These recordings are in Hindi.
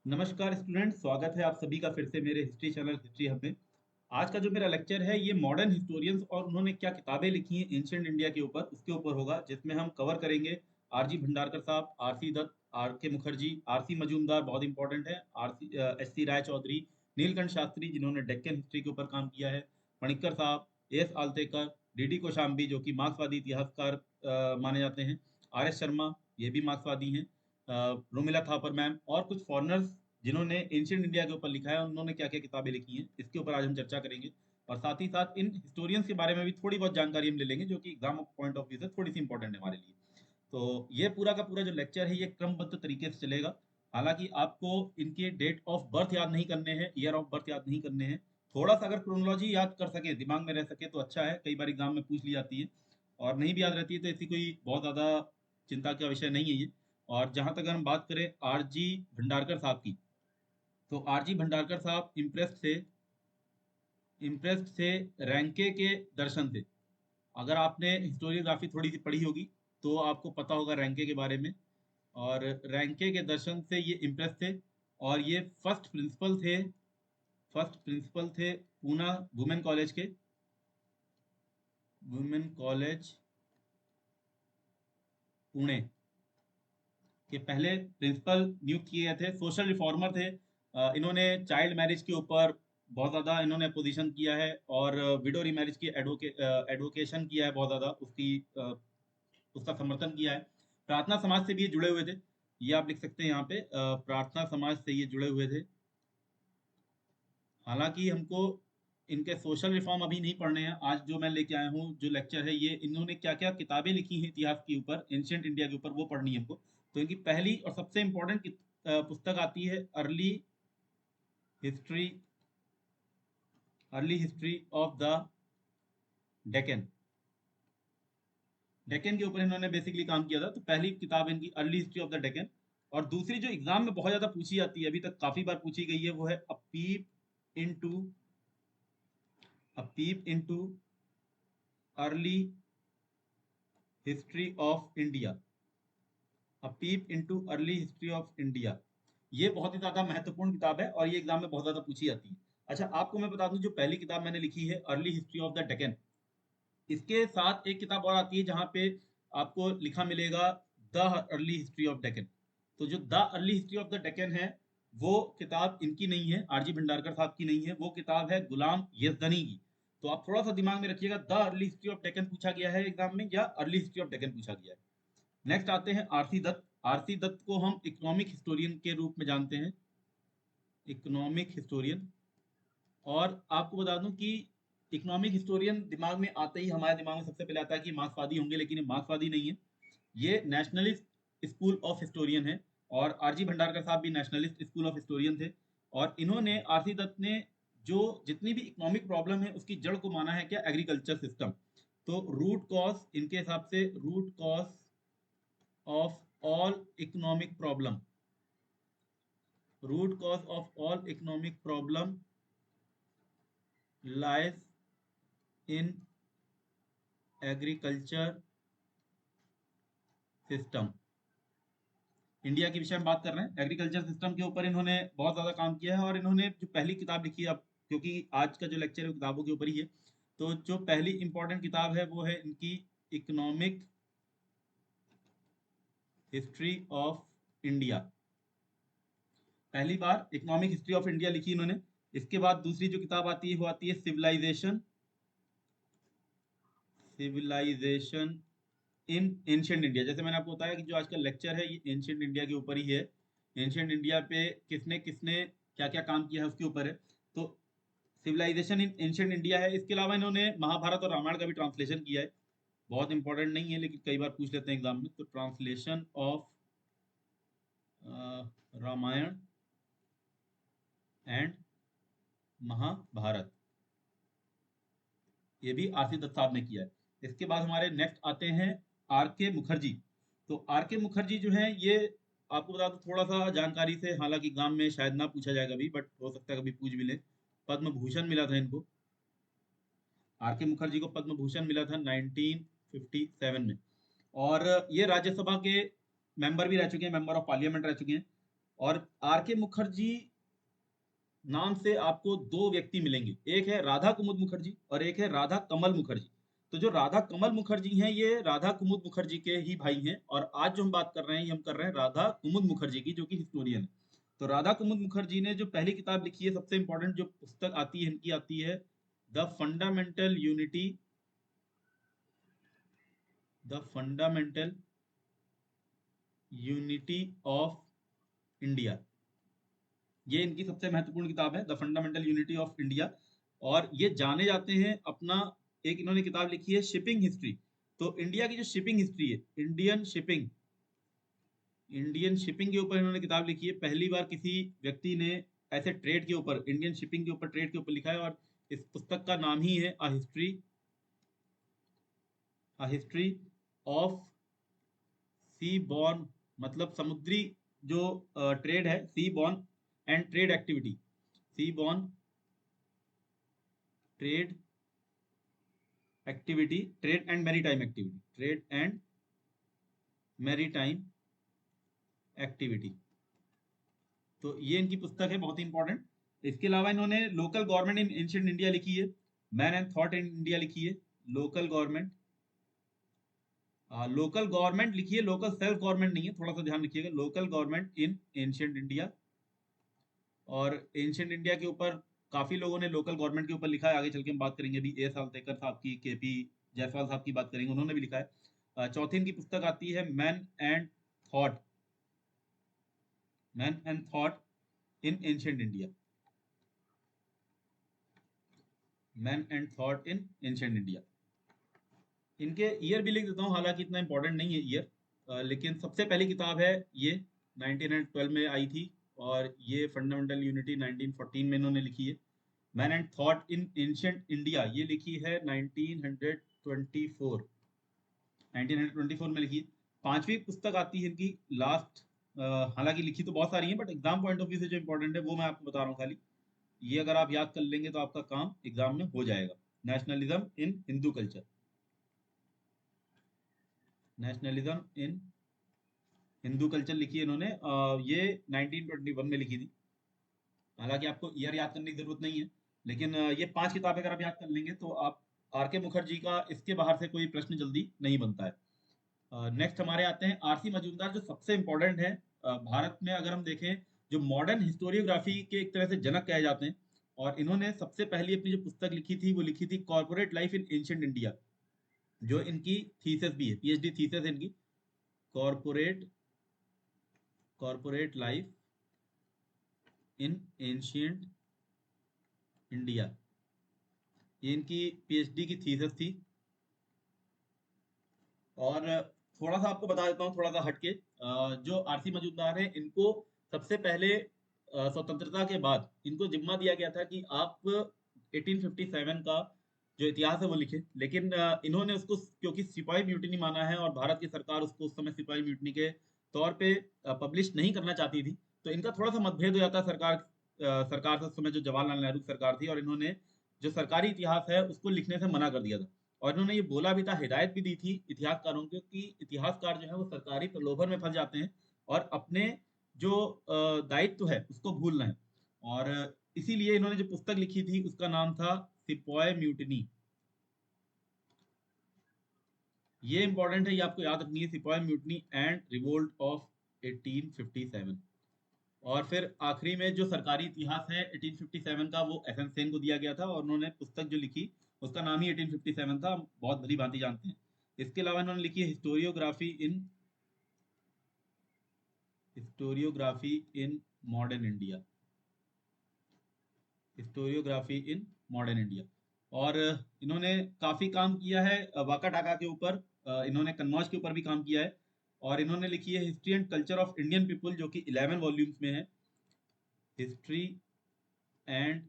नमस्कार स्टूडेंट, स्वागत है आप सभी का फिर से मेरे हिस्ट्री चैनल हिस्ट्री हब में। आज का जो मेरा लेक्चर है ये मॉडर्न हिस्टोरियंस और उन्होंने क्या किताबें लिखी हैं एंशिएंट इंडिया के ऊपर, उसके ऊपर होगा, जिसमें हम कवर करेंगे आरजी भंडारकर साहब, आरसी दत्त, आर के मुखर्जी, आरसी मजूमदार बहुत इंपॉर्टेंट है, आरसी एस सी राय चौधरी, नीलकंठ शास्त्री जिन्होंने डेक्कन हिस्ट्री के ऊपर काम किया है, मणिक्कर साहब, एस आलतेकर, डीडी कोशाम्बी जो कि मार्क्सवादी इतिहासकार माने जाते हैं, आर एस शर्मा ये भी मार्क्सवादी हैं, रोमिला थापर मैम और कुछ फॉरनर्स जिन्होंने एंशिएंट इंडिया के ऊपर लिखा है उन्होंने क्या क्या किताबें लिखी हैं, इसके ऊपर आज हम चर्चा करेंगे। और साथ ही साथ इन हिस्टोरियंस के बारे में भी थोड़ी बहुत जानकारी हम ले लेंगे, जो कि एग्जाम पॉइंट ऑफ व्यू से थोड़ी सी इंपॉर्टेंट है हमारे लिए। तो ये पूरा का पूरा जो लेक्चर है ये क्रमबद्ध तरीके से चलेगा। हालांकि आपको इनके डेट ऑफ बर्थ याद नहीं करने हैं, ईयर ऑफ बर्थ याद नहीं करने हैं। थोड़ा सा अगर क्रोनोलॉजी याद कर सके, दिमाग में रह सके तो अच्छा है, कई बार एग्जाम में पूछ ली जाती है। और नहीं भी याद रहती है तो ऐसी कोई बहुत ज़्यादा चिंता का विषय नहीं है ये। और जहाँ तक अगर हम बात करें आरजी भंडारकर साहब की, तो आरजी भंडारकर साहब इम्प्रेस्ड थे रैंके के दर्शन से। अगर आपने हिस्टोरियोग्राफी थोड़ी सी पढ़ी होगी तो आपको पता होगा रैंके के बारे में। और रैंके के दर्शन से ये इम्प्रेस थे। और ये फर्स्ट प्रिंसिपल थे पूना वुमेन कॉलेज के, वुमेन कॉलेज पुणे के पहले प्रिंसिपल नियुक्त किए गए थे। सोशल रिफॉर्मर थे। इन्होंने चाइल्ड मैरिज के ऊपर बहुत ज़्यादा इन्होंने अपोजिशन किया है और विडो रीमैरिज की एडवोकेशन किया है, बहुत ज़्यादा उसका समर्थन किया है। प्रार्थना समाज से भी ये जुड़े हुए थे। ये आप लिख सकते हैं यहाँ पे, प्रार्थना समाज से ये जुड़े हुए थे। हालांकि हमको इनके सोशल रिफॉर्म अभी नहीं पढ़ने हैं। आज जो मैं लेके आया हूँ जो लेक्चर है, ये इन्होंने क्या क्या किताबें लिखी हैं इतिहास के ऊपर, एंशिएंट इंडिया के ऊपर, वो पढ़नी है हमको। तो इनकी पहली और सबसे इम्पोर्टेंट पुस्तक आती है history early history of the Deccan. Deccan के ऊपर इन्होंने बेसिकली काम किया था, तो पहली किताब इनकी early history of the Deccan. और दूसरी जो एग्जाम में बहुत ज्यादा पूछी जाती है, अभी तक काफी बार पूछी गई है, वो है into a peep into early history of India. A peep into early history of India. ये बहुत ही ज्यादा महत्वपूर्ण किताब है और ये एग्जाम में बहुत ज्यादा पूछी जाती है। अच्छा, आपको मैं बता दूं, जो पहली किताब मैंने लिखी है early history of the Deccan, इसके साथ एक किताब और आती है जहां पे आपको लिखा मिलेगा the early history of Deccan. तो जो the early history of the Deccan है, वो किताब इनकी नहीं है, आरजी भंडारकर साहब की नहीं है, वो किताब है गुलाम यजदनी की। तो आप थोड़ा सा दिमाग में रखिएगा, the early history of Deccan पूछा गया है एग्जाम में या अर्ली हिस्ट्री ऑफ डेक्कन पूछा गया है। नेक्स्ट आते हैं आरसी दत्त। आरसी दत्त को हम इकोनॉमिक हिस्टोरियन के रूप में जानते हैं, इकोनॉमिक हिस्टोरियन। और आपको बता दूं कि इकोनॉमिक हिस्टोरियन दिमाग में आते ही हमारे दिमाग में सबसे पहले आता है कि मार्क्सवादी होंगे, लेकिन ये मार्क्सवादी नहीं है, ये नेशनलिस्ट स्कूल ऑफ हिस्टोरियन है। और आरजी भंडारकर साहब भी नेशनलिस्ट स्कूल ऑफ हिस्टोरियन थे। और इन्होंने, आरसी दत्त ने, जो जितनी भी इकोनॉमिक प्रॉब्लम है उसकी जड़ को माना है क्या, एग्रीकल्चर सिस्टम। तो रूट कॉज, इनके हिसाब से root cause of all economic problem, root cause of all economic problem lies in agriculture system. India के विषय में बात कर रहे हैं, एग्रीकल्चर सिस्टम के ऊपर इन्होंने बहुत ज़्यादा काम किया है। और इन्होंने जो पहली किताब लिखी है, अब क्योंकि आज का जो लेक्चर है वो किताबों के ऊपर ही है, तो जो पहली इंपॉर्टेंट किताब है वो है इनकी इकोनॉमिक हिस्ट्री ऑफ इंडिया। पहली बार इकोनॉमिक हिस्ट्री ऑफ इंडिया लिखी इन्होंने। इसके बाद दूसरी जो किताब आती है वो आती है civilization, civilization in ancient India. जैसे मैंने आपको बताया कि जो आज का लेक्चर है ये एंशिएंट इंडिया के ऊपर ही है। एंशिएंट इंडिया पे किसने किसने क्या क्या काम किया है उसके ऊपर है। तो सिविलाइजेशन इन एंशिएंट इंडिया है। इसके अलावा इन्होंने महाभारत और रामायण का भी ट्रांसलेशन किया है। बहुत इंपॉर्टेंट नहीं है लेकिन कई बार पूछ लेते हैं एग्जाम में। तो translation of Ramayana and Mahabharata, ये भी आरसी दत्त साहब ने किया है। इसके बाद हमारे नेक्स्ट आते हैं आर के मुखर्जी। तो आर के मुखर्जी जो है ये, आपको बता दूं थोड़ा सा जानकारी से, हालांकि एग्जाम में शायद ना पूछा जाएगा अभी, बट हो सकता है कभी पूछ भी ले। पद्म भूषण मिला था इनको, आर के मुखर्जी को पद्म भूषण मिला था 1957 में। और ये राज्यसभा के मेंबर भी रह चुके हैं, मेंबर ऑफ पार्लियामेंट रह चुके हैं। और आर के मुखर्जी नाम से आपको दो व्यक्ति मिलेंगे, एक है राधा कुमुद मुखर्जी और एक है राधा कमल मुखर्जी। तो जो राधा कमल मुखर्जी हैं ये राधा कुमुद मुखर्जी के ही भाई हैं, और आज जो हम बात कर रहे हैं ये हम कर रहे हैं राधा कुमुद मुखर्जी की, जो कि हिस्टोरियन है। तो राधा कुमुद मुखर्जी ने जो पहली किताब लिखी है, सबसे इंपॉर्टेंट जो पुस्तक आती है इनकी, आती है the fundamental unity, the fundamental unity of India. ये इनकी सबसे महत्वपूर्ण किताब है, the fundamental unity of India. और ये जाने जाते हैं अपना, एक इन्होंने किताब लिखी है शिपिंग हिस्ट्री। तो इंडिया की जो शिपिंग हिस्ट्री है, इंडियन शिपिंग के ऊपर इन्होंने किताब लिखी है। पहली बार किसी व्यक्ति ने ऐसे ट्रेड के ऊपर, इंडियन शिपिंग के ऊपर, ट्रेड के ऊपर लिखा है, और इस पुस्तक का नाम ही है a history of sea borne, मतलब समुद्री जो ट्रेड है, sea borne and trade activity, sea borne trade activity, trade and maritime activity, trade and maritime activity. तो ये इनकी पुस्तक है, बहुत ही इंपॉर्टेंट। इसके अलावा इन्होंने local government in ancient India लिखी है, man and thought in India लिखी है, लोकल गवर्नमेंट, लोकल गवर्नमेंट लिखी है, लोकल सेल्फ गवर्नमेंट नहीं है, थोड़ा सा ध्यान रखिएगा, local government in ancient India. और एंशिएंट इंडिया के ऊपर काफी लोगों ने लोकल गवर्नमेंट के ऊपर लिखा है, आगे चल के हम बात करेंगे, अभी ए साल्तेकर साहब की, केपी जायसवाल साहब की बात करेंगे, उन्होंने भी लिखा है। चौथी इनकी पुस्तक आती है thought man and thought in ancient India, man and thought in ancient India. इनके ईयर भी लिख देता हूँ, हालांकि इतना इंपॉर्टेंट नहीं है ईयर, लेकिन सबसे पहली किताब है ये 1912 में आई थी, और ये फंडामेंटल यूनिटी 1914 में इन्होंने लिखी है। Man and thought in ancient India ये लिखी है 1924, 1924 में लिखी है। पांचवी पुस्तक आती है इनकी लास्ट, हालांकि लिखी तो बहुत सारी है, but exam point of view से जो इंपॉर्टेंट है वो मैं आपको बता रहा हूँ खाली। ये अगर आप याद कर लेंगे तो आपका काम एग्जाम में हो जाएगा। Nationalism in Hindu culture, nationalism in Hindu culture लिखी है इन्होंने, ये 1921 में लिखी थी। हालांकि आपको ईयर याद करने की जरूरत नहीं है, लेकिन ये पांच किताबें अगर आप याद कर लेंगे तो आप, आर के मुखर्जी का इसके बाहर से कोई प्रश्न जल्दी नहीं बनता है। नेक्स्ट हमारे आते हैं आरसी मजूमदार, जो सबसे इंपॉर्टेंट है भारत में, अगर हम देखें, जो मॉडर्न हिस्टोरियोग्राफी के एक तरह से जनक कहे जाते हैं। और इन्होंने सबसे पहली अपनी जो पुस्तक लिखी थी वो लिखी थी corporate life in ancient India, जो इनकी थीसिस भी है, पीएचडी थीसिस है इनकी, corporate corporate life in ancient India, ये इनकी पीएचडी की थीसिस थी। और थोड़ा सा आपको बता देता हूँ, थोड़ा सा हटके, जो आरसी मजूमदार है, इनको सबसे पहले स्वतंत्रता के बाद इनको जिम्मा दिया गया था कि आप 1857 का जो इतिहास है वो लिखे, लेकिन इन्होंने उसको, क्योंकि सिपाही म्यूटिनी माना है और भारत की सरकार उसको उस समय सिपाही म्यूटिनी के तौर पे पब्लिश नहीं करना चाहती थी, तो इनका थोड़ा सा मतभेद हो जाता है सरकार से, उस समय जो जवाहरलाल नेहरू सरकार थी, और इन्होंने जो सरकारी इतिहास है उसको लिखने से मना कर दिया था। और इन्होंने ये बोला भी था, हिदायत भी दी थी इतिहासकारों को, कि इतिहासकार जो है वो सरकारी प्रलोभन में फंस जाते हैं और अपने जो दायित्व है उसको भूल रहे हैं। और इसीलिए इन्होंने जो पुस्तक लिखी थी उसका नाम था सिपॉय म्यूटिनी। ये इंपॉर्टेंट है, ये आपको याद रखनी है, sepoy mutiny and revolt of 1857। और फिर आखिरी में जो सरकारी इतिहास है 1857 का, वो एफ एम सेन को दिया गया था, और उन्होंने पुस्तक जो लिखी उसका नाम ही 1857 था, हम बहुत भली भांति जानते हैं। इसके अलावा इन्होंने लिखी है historiography in modern India, historiography in modern India. और इन्होंने काफी काम किया है वाका टाका के ऊपर, इन्होंने कन्नौज के ऊपर भी काम किया है। और इन्होंने लिखी है history and culture of Indian people, जो कि 11 वॉल्यूम्स में है, history and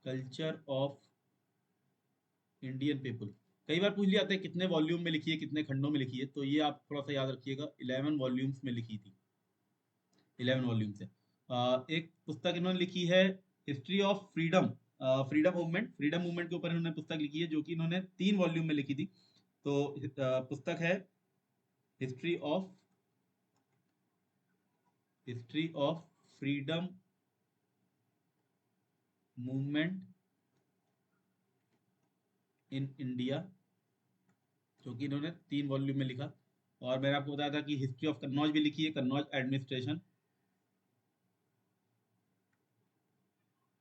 culture of Indian people. कई बार पूछ लिया जाता है कितने वॉल्यूम में लिखी है, कितने खंडों में लिखी है, तो ये आप थोड़ा सा याद रखिएगा, 11 वॉल्यूम्स में लिखी थी, 11 वॉल्यूम से। एक पुस्तक इन्होंने लिखी है history of freedom, freedom movement के ऊपर इन्होंने पुस्तक लिखी है, जो कि इन्होंने 3 वॉल्यूम में लिखी थी। तो पुस्तक है history of history of freedom movement in India, जो कि इन्होंने 3 वॉल्यूम में लिखा। और मैंने आपको बताया था कि हिस्ट्री ऑफ कन्नौज भी लिखी है, कन्नौज एडमिनिस्ट्रेशन,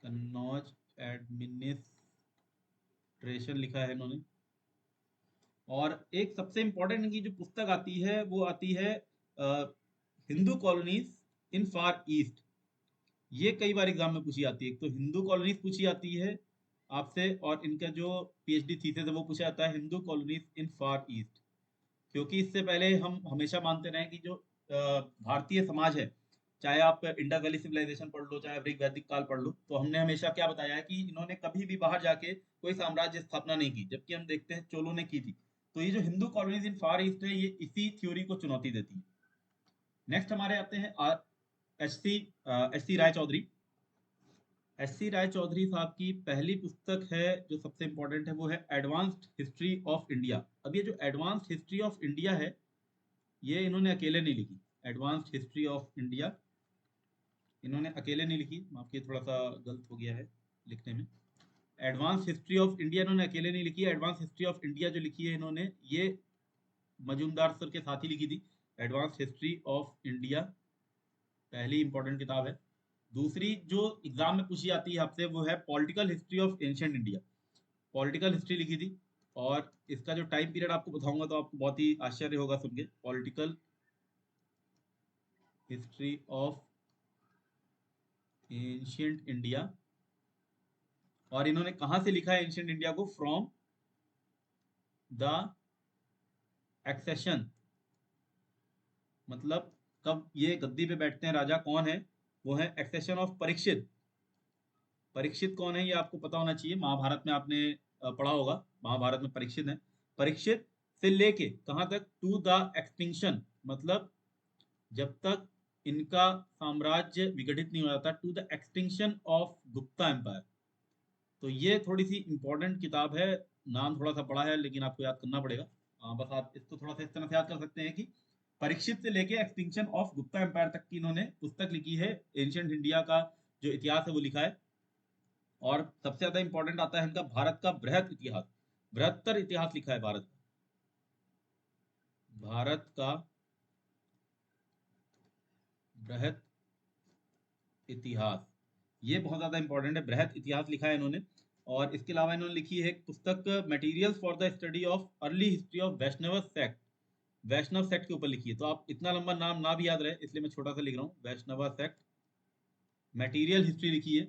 कन्नौज एडमिनिस्ट्रेशन लिखा है इन्होंने। और एक सबसे इंपॉर्टेंट इनकी जो पुस्तक आती है वो आती है हिंदू कॉलोनीज इन फार ईस्ट। ये कई बार एग्जाम में पूछी आती है। एक तो हिंदू कॉलोनीज पूछी आती है आपसे, और इनका जो पीएचडी थीसिस है वो पूछा जाता है हिंदू कॉलोनीज इन फार ईस्ट। क्योंकि इससे पहले हम हमेशा मानते रहे कि जो भारतीय समाज है, चाहे आप इंडस वैली सिविलाइजेशन पढ़ लो, चाहे ऋग वैदिक काल पढ़ लो, तो हमने हमेशा क्या बताया है कि इन्होंने कभी भी बाहर जाके कोई साम्राज्य स्थापना नहीं की, जबकि हम देखते हैं चोलों ने की थी। तो ये जो हिंदू कॉलोनीज इन फार ईस्ट है, ये इसी थ्योरी को चुनौती देती है। नेक्स्ट हमारे आते हैं एच सी राय चौधरी। एच सी राय चौधरी साहब की पहली पुस्तक है जो सबसे इंपॉर्टेंट है, वो है एडवांस्ड हिस्ट्री ऑफ इंडिया। अब ये जो एडवांस्ड हिस्ट्री ऑफ इंडिया है, ये इन्होंने अकेले नहीं लिखी। एडवांस्ड हिस्ट्री ऑफ इंडिया इन्होंने अकेले नहीं लिखी, माफ कीजिए थोड़ा सा गलत हो गया है लिखने में। एडवांस हिस्ट्री ऑफ इंडिया इन्होंने अकेले नहीं लिखी। एडवांस हिस्ट्री ऑफ इंडिया जो लिखी है इन्होंने, ये मजूमदार सर के साथ ही लिखी थी। एडवांस हिस्ट्री ऑफ इंडिया पहली इंपॉर्टेंट किताब है। दूसरी जो एग्जाम में पूछी जाती है आपसे, वो है political history of ancient India. Political history लिखी थी, और इसका जो टाइम पीरियड आपको बताऊंगा तो आपको बहुत ही आश्चर्य होगा सुन के। Political history of ancient India. और इन्होंने कहां से लिखा है एंशिएंट इंडिया को? फ्रॉम द एक्सेशन, मतलब कब ये गद्दी पे बैठते हैं राजा कौन है, वो है एक्सेशन ऑफ परीक्षित। परीक्षित कौन है ये आपको पता होना चाहिए, महाभारत में आपने पढ़ा होगा। महाभारत में परीक्षित है। परीक्षित से लेके कहां तक? टू द एक्सटिंक्शन, मतलब जब तक इनका साम्राज्य विघटित नहीं हो जाता, to the extinction of Gupta empire. तो ये थोड़ी सी इंपॉर्टेंट किताब है। नाम थोड़ा सा बड़ा है लेकिन आपको याद करना पड़ेगा। बस आप इसको थोड़ा सा इस तरह से याद कर सकते हैं कि परीक्षित से लेके एक्सटिंक्शन ऑफ गुप्ता एम्पायर तक की इन्होंने पुस्तक लिखी है। एंशियंट इंडिया का जो इतिहास है वो लिखा है। और सबसे ज्यादा इंपॉर्टेंट आता है इनका भारत का बृहद इतिहास। बृहत्तर इतिहास लिखा है भारत का। भारत का बृहद इतिहास, ये बहुत ज्यादा इंपॉर्टेंट है। बृहद इतिहास लिखा है इन्होंने। और इसके अलावा इन्होंने लिखी है एक पुस्तक, materials for the study of early history of Vaishnava sect. Vaishnava sect के ऊपर लिखी है। तो आप इतना लंबा नाम ना भी याद रहे इसलिए मैं छोटा सा लिख रहा हूँ, वैष्णव सेक्ट। मटेरियल हिस्ट्री लिखी है,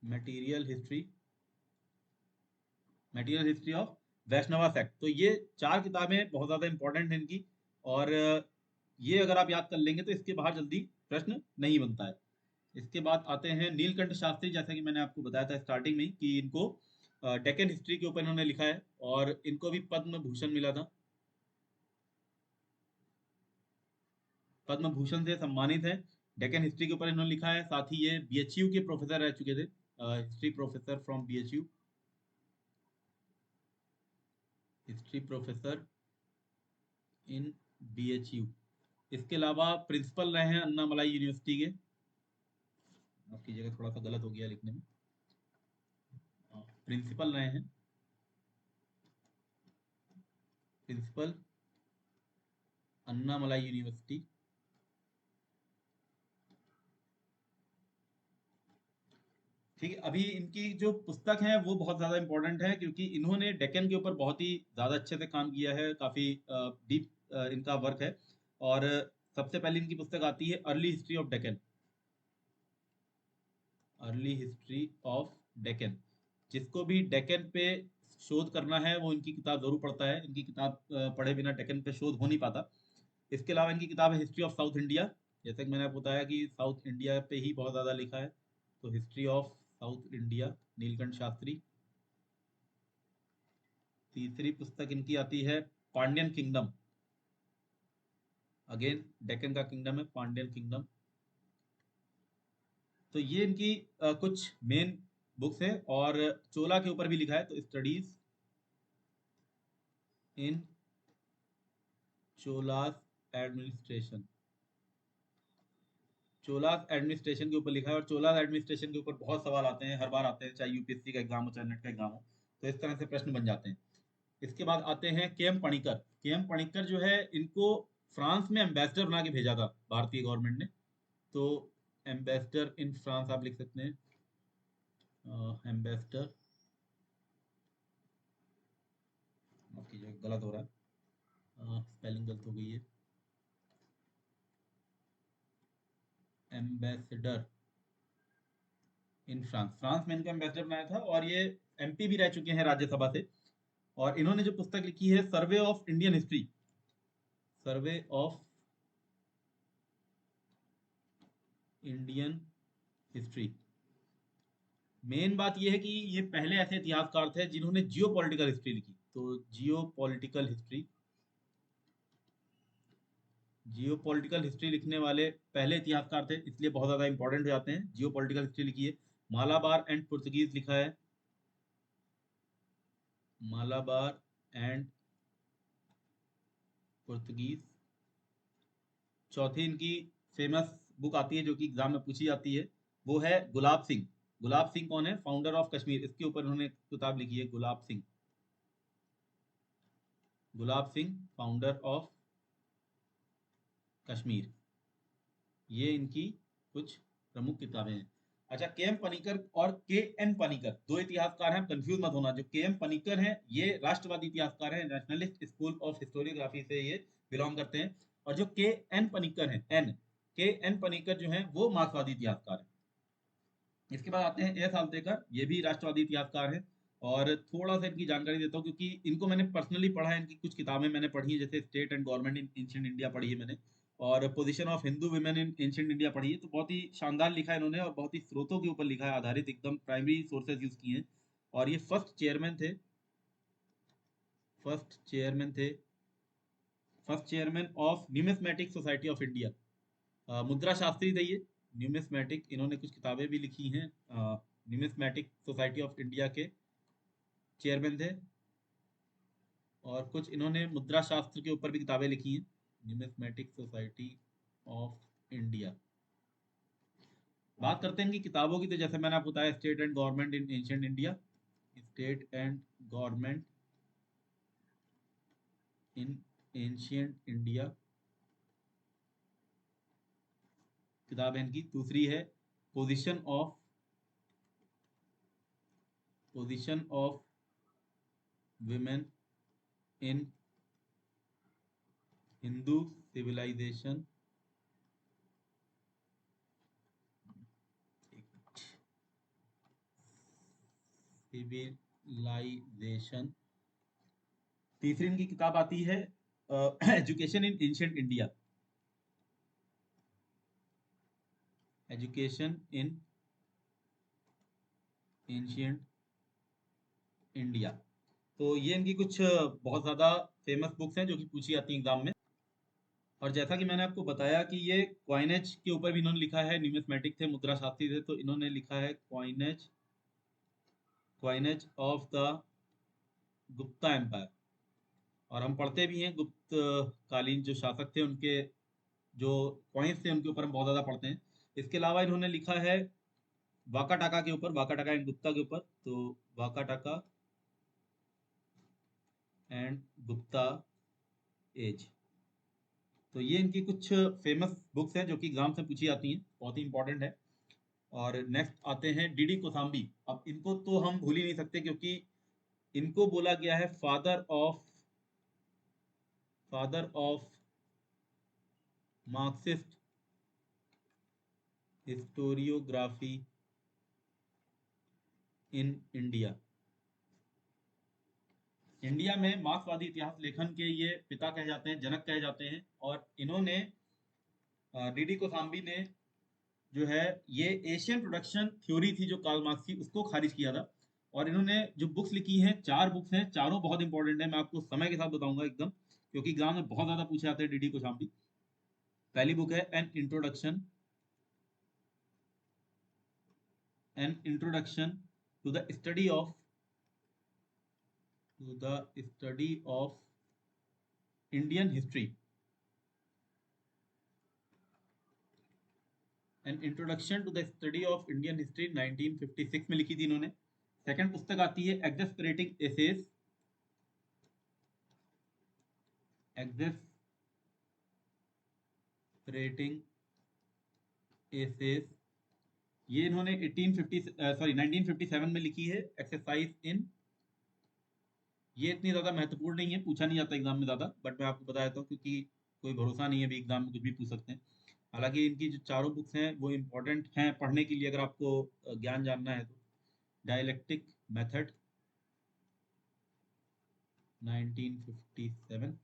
material history, material history of Vaishnava sect. तो ये 4 किताबें बहुत ज्यादा इंपॉर्टेंट हैं इनकी। और ये अगर आप याद कर लेंगे तो इसके बाहर जल्दी प्रश्न नहीं बनता है। इसके बाद आते हैं नीलकंठ शास्त्री। जैसा कि मैंने आपको बताया था स्टार्टिंग में कि इनको डेक्कन हिस्ट्री के ऊपर इन्होंने लिखा है, और इनको भी पद्म भूषण मिला था। पद्म भूषण से सम्मानित है। डेक्कन हिस्ट्री के ऊपर इन्होंने लिखा है। साथ ही ये बीएचयू के प्रोफेसर रह चुके थे, history professor from BHU, history professor in BHU. इसके अलावा प्रिंसिपल रहे हैं अन्नामलाई यूनिवर्सिटी के। आपकी जगह थोड़ा सा गलत हो गया लिखने में, प्रिंसिपल रहे हैं, प्रिंसिपल अन्नामलाई यूनिवर्सिटी। ठीक है, अभी इनकी जो पुस्तक है वो बहुत ज़्यादा इंपॉर्टेंट है, क्योंकि इन्होंने डेक्कन के ऊपर बहुत ही ज़्यादा अच्छे से काम किया है। काफ़ी डीप इनका वर्क है। और सबसे पहले इनकी पुस्तक आती है early history of Deccan. Early history of Deccan. जिसको भी डेक्कन पे शोध करना है वो इनकी किताब जरूर पढ़ता है। इनकी किताब पढ़े बिना डेक्कन पे शोध हो नहीं पाता। इसके अलावा इनकी किताब है हिस्ट्री ऑफ साउथ इंडिया। जैसे कि मैंने आपको बताया कि साउथ इंडिया पे ही बहुत ज़्यादा लिखा है, तो history of south India, Neelkanth Shastri. तीसरी पुस्तक इनकी आती है पांड्यन किंगडम। अगेन डेक्कन का किंगडम है, पांड्यन किंगडम। तो ये इनकी कुछ मेन बुक्स है। और चोला के ऊपर भी लिखा है, तो studies in Cholas administration. Cholas administration के ऊपर लिखा है, और चोलास एडमिनिस्ट्रेशन के ऊपर बहुत सवाल आते हैं, हर बार आते हैं, चाहे यूपीएससी का एग्जाम हो चाहे नेट का एग्जाम हो, तो इस तरह से प्रश्न बन जाते हैं। इसके बाद आते हैं के एम पणिकर। के एम पणिकर जो है, इनको फ्रांस में एम्बेसडर बना के भेजा था भारतीय गवर्नमेंट ने। तो एम्बेसडर इन फ्रांस आप लिख सकते हैं, एम्बेसडर, माफ कीजिए गलत हो रहा है, स्पेलिंग गलत हो गई है, एम्बेसडर इन फ्रांस, फ्रांस में इनका एम्बेसडर बनाया था, और ये एमपी भी रह चुके हैं राज्यसभा से। और इन्होंने जो पुस्तक लिखी है, survey of Indian history, survey of Indian history. Main बात यह है कि ये पहले ऐसे इतिहासकार थे जिन्होंने जियो पॉलिटिकल हिस्ट्री लिखी। तो जियो पॉलिटिकल हिस्ट्री, जियो पॉलिटिकल हिस्ट्री लिखने वाले पहले इतिहासकार थे, इसलिए बहुत ज़्यादा इंपॉर्टेंट हो जाते हैं। जियो पॉलिटिकल हिस्ट्री लिखी है। मालाबार एंड पुर्तगीज लिखा है, मालाबार एंड पुर्तगीज। चौथी इनकी फेमस बुक आती है जो कि एग्जाम में पूछी जाती है, वो है गुलाब सिंह। गुलाब सिंह कौन है? फाउंडर ऑफ कश्मीर, इसके ऊपर उन्होंने किताब लिखी है, गुलाब सिंह। Gulab Singh, founder of Kashmir. ये इनकी कुछ प्रमुख किताबें हैं। अच्छा, के एम पनीकर और के एन पनीकर दो इतिहासकार हैं, कंफ्यूज मत होना। जो के एम पनीकर हैं ये राष्ट्रवादी इतिहासकार हैं, नेशनलिस्ट स्कूल ऑफ हिस्टोरियोग्राफी से ये बिलोंग करते हैं। और जो के एन पनीकर हैं, के एन पनीकर जो हैं वो मार्क्सवादी इतिहासकार हैं। इसके बाद आते हैं एस आलतेकर, ये भी राष्ट्रवादी इतिहासकार हैं। और थोड़ा सा इनकी जानकारी देता हूँ, क्योंकि इनको मैंने पर्सनली पढ़ा है, इनकी कुछ किताबें मैंने पढ़ी है, जैसे state and government in ancient India पढ़ी है मैंने, और position of Hindu women in ancient India पढ़ी है। तो बहुत ही शानदार लिखा है इन्होंने, और बहुत ही स्रोतों के ऊपर लिखा है, आधारित, एकदम प्राइमरी सोर्सेज यूज किए हैं। और ये फर्स्ट चेयरमैन थे, first chairman of numismatic society of India. मुद्रा शास्त्री थे ये, न्यूमिस्मेटिक, इन्होंने कुछ किताबें भी लिखी हैं। न्यूमिस्मेटिक सोसाइटी ऑफ इंडिया के चेयरमैन थे, और कुछ इन्होंने मुद्रा शास्त्र के ऊपर भी किताबें लिखी हैं, न्यूमिस्मेटिक सोसाइटी ऑफ इंडिया। बात करते हैं इनकी किताबों की, तो जैसे मैंने आपको बताया, state and government in ancient India, state and government in ancient India किताब है इनकी। दूसरी है position of women in Hindu civilization, civilization. तीसरी इनकी किताब आती है education in ancient India, education in ancient India. तो ये इनकी कुछ बहुत ज़्यादा फेमस बुक्स हैं जो कि पूछी जाती हैं एग्जाम में। और जैसा कि मैंने आपको बताया कि ये क्वाइनेज के ऊपर भी इन्होंने लिखा है, न्यूमिस्मेटिक थे, मुद्रा शास्त्री थे, तो इन्होंने लिखा है coinage, coinage of the Gupta empire. और हम पढ़ते भी हैं गुप्त कालीन जो शासक थे उनके जो कॉइन्स थे उनके ऊपर हम बहुत ज़्यादा पढ़ते हैं। इसके अलावा इन्होंने लिखा है वाका टाका के ऊपर, वाका टाका एंड गुप्ता के ऊपर। तो वाका टाका एंड गुप्ता एज। तो ये इनकी कुछ फेमस बुक्स हैं जो कि एग्जाम से पूछी जाती हैं, बहुत ही इंपॉर्टेंट है। और नेक्स्ट आते हैं डीडी कोसाम्बी। अब इनको तो हम भूल ही नहीं सकते, क्योंकि इनको बोला गया है father of Marxist historiography in India. India में मार्क्सवादी इतिहास लेखन के ये पिता कहे जाते हैं, जनक कहे जाते हैं। और इन्होंने, डीडी कोसाम्बी ने जो है, ये एशियन प्रोडक्शन थ्योरी थी जो कार्ल मार्क्स की, उसको खारिज किया था। और इन्होंने जो बुक्स लिखी हैं, 4 बुक्स हैं, चारों बहुत इंपॉर्टेंट है। मैं आपको समय के साथ बताऊंगा एकदम, क्योंकि एग्जाम में बहुत ज्यादा पूछे जाते हैं डीडी कोसाम्बी। पहली बुक है an introduction to the study of Indian history. An introduction to the study of Indian history 1956 में लिखी थी इन्होंने। सेकंड पुस्तक आती है एग्जेस्परेटिंग एसेस, एग्जेस्परेटिंग एसेस, ये इन्होंने 1957 में लिखी है। एक्सरसाइज इन, ये इतनी ज़्यादा महत्वपूर्ण नहीं है, पूछा नहीं जाता एग्जाम में ज़्यादा, बट मैं आपको बता देता हूँ क्योंकि कोई भरोसा नहीं है, अभी एग्जाम में कुछ भी पूछ सकते हैं। हालांकि इनकी जो चारों बुक्स हैं वो इम्पोर्टेंट हैं पढ़ने के लिए, अगर आपको ज्ञान जानना है तो। Dialectic method 1957।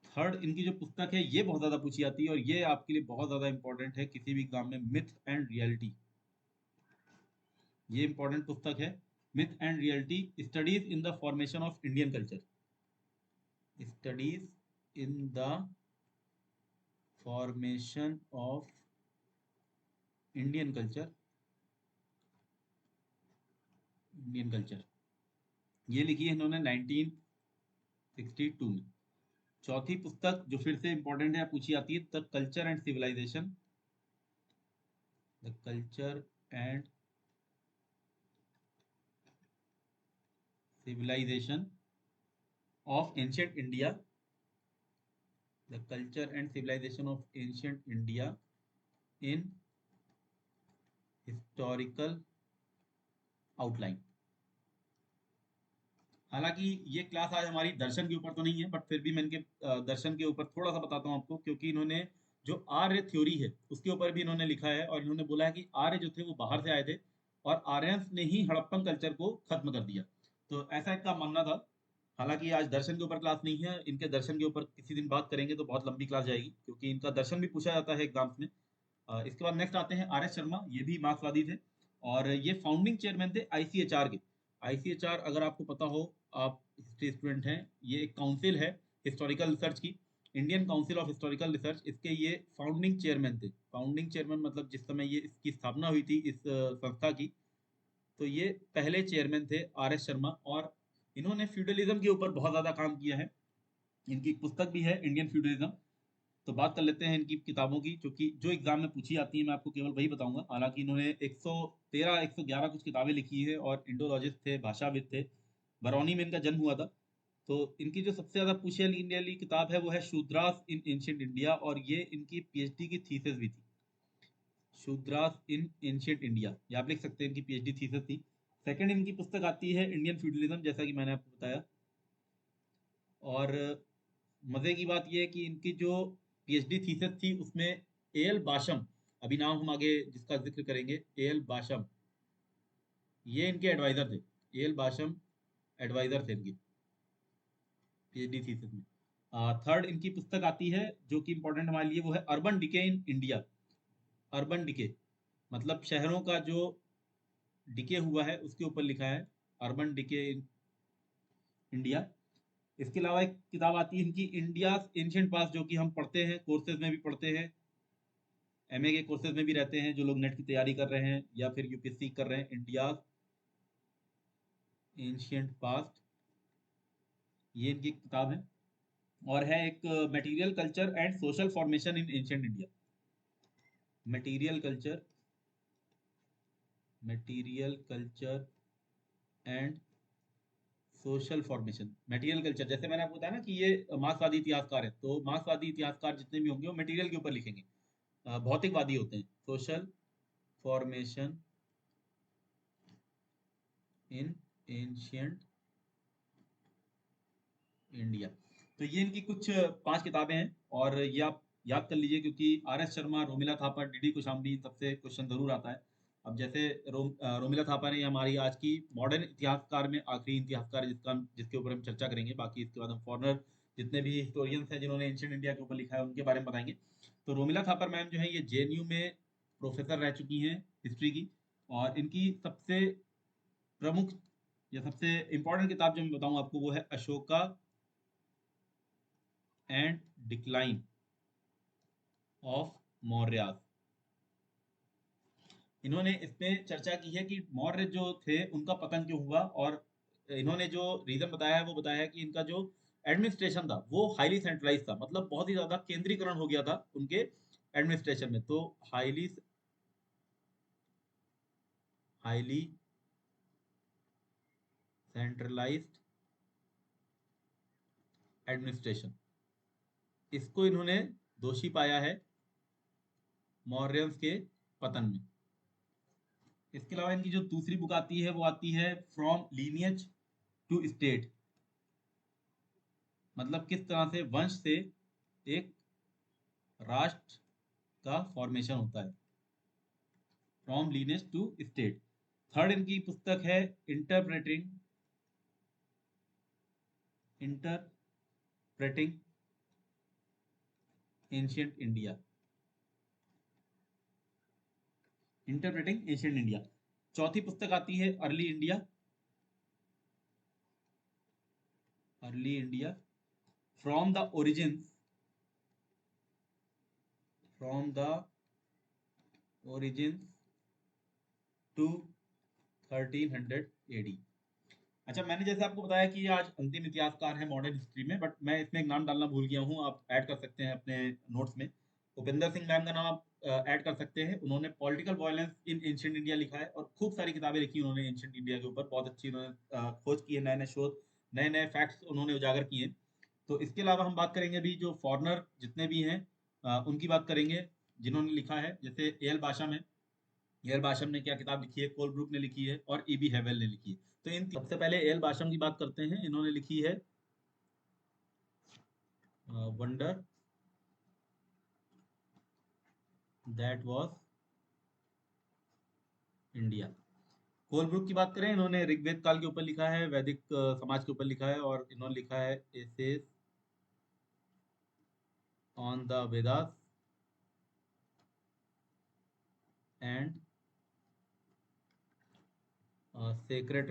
थर्ड इनकी जो पुस्तक है ये बहुत ज़्यादा पूछी जाती है और ये आपके लिए बहुत ज़्यादा इंपॉर्टेंट है किसी भी एग्जाम में, मिथ एंड रियलिटी। ये इंपॉर्टेंट पुस्तक है, myth and reality, studies in the formation of Indian culture, studies in the formation of Indian culture, Indian culture, ये लिखी है इन्होंने 1962 में। चौथी पुस्तक जो फिर से इंपॉर्टेंट है, पूछी आती है, the culture and civilization, the culture and civilization of ancient India, the culture and civilization of ancient India in historical outline. हालांकि ये क्लास आज हमारी दर्शन के ऊपर तो नहीं है, बट फिर भी मैं इनके दर्शन के ऊपर थोड़ा सा बताता हूँ आपको, क्योंकि इन्होंने जो आर्य थ्योरी है उसके ऊपर भी इन्होंने लिखा है और इन्होंने बोला है कि आर्य जो थे वो बाहर से आए थे और आर्यंस ने ही हड़प्पन कल्चर को खत्म कर दिया, तो ऐसा इनका मानना था। हालांकि आज दर्शन के ऊपर क्लास नहीं है, इनके दर्शन के ऊपर किसी दिन बात करेंगे तो बहुत लंबी क्लास जाएगी, क्योंकि इनका दर्शन भी पूछा जाता है एग्जाम्स में। इसके बाद नेक्स्ट आते हैं आर एस शर्मा, ये भी मार्क्सवादी थे और ये फाउंडिंग चेयरमैन थे आईसीएचआर के। आईसीएचआर अगर आपको पता हो, आप हिस्ट्री स्टूडेंट हैं, ये एक काउंसिल है हिस्टोरिकल रिसर्च की, Indian council of historical research, इसके ये फाउंडिंग चेयरमैन थे। फाउंडिंग चेयरमैन मतलब जिस समय ये इसकी स्थापना हुई थी इस संस्था की, तो ये पहले चेयरमैन थे आर एस शर्मा, और इन्होंने फ्यूडलिज्म के ऊपर बहुत ज़्यादा काम किया है। इनकी एक पुस्तक भी है इंडियन फ्यूडलिज्म। तो बात कर लेते हैं इनकी किताबों की, जो कि जो एग्जाम में पूछी जाती है, मैं आपको केवल वही बताऊंगा। हालांकि इन्होंने 113 111 कुछ किताबें लिखी है और इंडोलॉजिस्ट थे, भाषाविद थे। बरौनी में इनका जन्म हुआ था। तो इनकी जो सबसे ज्यादा पूछी वाली किताब है वो है शूद्रास इन एंशियंट इंडिया, और ये इनकी पीएचडी की थीसिस भी थी। शूद्रास इन एंशियंट इंडिया, ये आप लिख सकते हैं, इनकी पीएचडी थीसिस थी। सेकंड इनकी पुस्तक आती है इंडियन फ्यूडलिज्म, जैसा कि मैंने आपको बताया। और मजे की बात यह है कि इनकी जो पीएचडी थीसिस थी उसमें एल बाशम, अभी नाम हम आगे जिसका जिक्र करेंगे, एल बाशम, ये इनके एडवाइजर थे। एल बाशम एडवाइजर थे इनकी पीएचडी थीसिस में। थर्ड इनकी पुस्तक आती है जो कि इंपॉर्टेंट हमारे लिए, वो है urban decay in India. Urban decay मतलब शहरों का जो डिके हुआ है उसके ऊपर लिखा है, अर्बन डिके इन इंडिया। इसके अलावा एक किताब आती है इनकी, इंडिया एंशियंट पास्ट, जो कि हम पढ़ते हैं, कोर्सेज में भी पढ़ते हैं, एमए के कोर्सेज में भी रहते हैं जो लोग नेट की तैयारी कर रहे हैं या फिर यूपीएससी कर रहे हैं। इंडिया एंशियंट पास्ट, ये इनकी किताब है। और है एक material culture and social formation in ancient India. Material culture, material culture and social formation. Material culture, जैसे मैंने आपको बताया ना कि ये मार्क्सवादी इतिहासकार है, तो मार्क्सवादी इतिहासकार जितने भी होंगे वो मटेरियल के ऊपर लिखेंगे, भौतिकवादी होते हैं। Social formation in ancient India. तो ये इनकी कुछ 5 किताबें हैं और ये आप याद कर लीजिए, क्योंकि R S Sharma, Romila Thapar, DD Kosambi, सबसे क्वेश्चन जरूर आता है। अब जैसे रोमिला थापर है हमारी आज की मॉडर्न इतिहासकार में आखिरी इतिहासकार है जिसके ऊपर हम चर्चा करेंगे। बाकी इसके बाद हम फॉरनर जितने भी हिस्टोरियंस हैं जिन्होंने एंशियंट इंडिया के ऊपर लिखा है उनके बारे में बताएंगे। तो रोमिला थापर मैम जो है ये जेएनयू में प्रोफेसर रह चुकी हैं हिस्ट्री की, और इनकी सबसे प्रमुख या सबसे इंपॉर्टेंट किताब जो मैं बताऊं आपको वो है Ashoka and decline of Maurya. इन्होंने इसमें चर्चा की है कि मौर्य जो थे उनका पतन क्यों हुआ, और इन्होंने जो रीजन बताया है वो बताया है कि इनका जो एडमिनिस्ट्रेशन था वो हाईली सेंट्रलाइज था, मतलब बहुत ही ज्यादा केंद्रीकरण हो गया था उनके एडमिनिस्ट्रेशन में। तो हाईली हाईली सेंट्रलाइज्ड एडमिनिस्ट्रेशन, इसको इन्होंने दोषी पाया है मौर्यंस के पतन में। इसके अलावा इनकी जो दूसरी बुक आती है वो आती है फ्रॉम लीनियज टू स्टेट, मतलब किस तरह से वंश से एक राष्ट्र का फॉर्मेशन होता है, from lineage to state. Third इनकी पुस्तक है interpreting ancient India, interpreting ancient India. चौथी पुस्तक आती है early India from the origins to 1300 AD. अच्छा, मैंने जैसे आपको बताया कि ये आज अंतिम इतिहासकार है मॉडर्न हिस्ट्री में, बट मैं इसमें एक नाम डालना भूल गया हूँ, आप ऐड कर सकते हैं अपने नोट्स में। उपेंद्र सिंह मैम का नाम आप ऐड कर सकते हैं। उन्होंने political violence in ancient India लिखा है और खूब सारी किताबें लिखी उन्होंने एंशिएंट इंडिया के ऊपर, बहुत अच्छी उन्होंने खोज की है, नए नए शोध, नए नए फैक्ट्स उन्होंने उजागर किए हैं। तो इसके अलावा हम बात करेंगे अभी जो फॉरनर जितने भी हैं उनकी बात करेंगे जिन्होंने लिखा है, जैसे एल बाशम है। एल बाशम ने क्या किताब लिखी है, कोलब्रुक ने लिखी है और ईबी हेवेल ने लिखी है। तो इन सबसे पहले एल बाशम की बात करते हैं। इन्होंने लिखी है wonder that was India. Colebrook की बात करें, इन्होंने ऋग्वेद काल के ऊपर लिखा है, वैदिक समाज के ऊपर लिखा है और इन्होंने लिखा है essays on the Vedas and sacred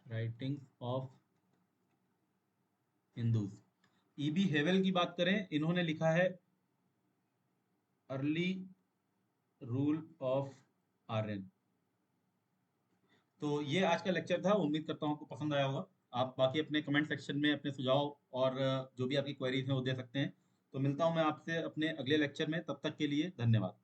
writings of Hindus. E B Havell की बात करें, इन्होंने लिखा है अर्ली रूल ऑफ आर्यन। तो ये आज का लेक्चर था, उम्मीद करता हूँ आपको पसंद आया होगा। आप बाकी अपने कमेंट सेक्शन में अपने सुझाव और जो भी आपकी क्वेरीज हैं वो दे सकते हैं। तो मिलता हूँ मैं आपसे अपने अगले लेक्चर में, तब तक के लिए धन्यवाद।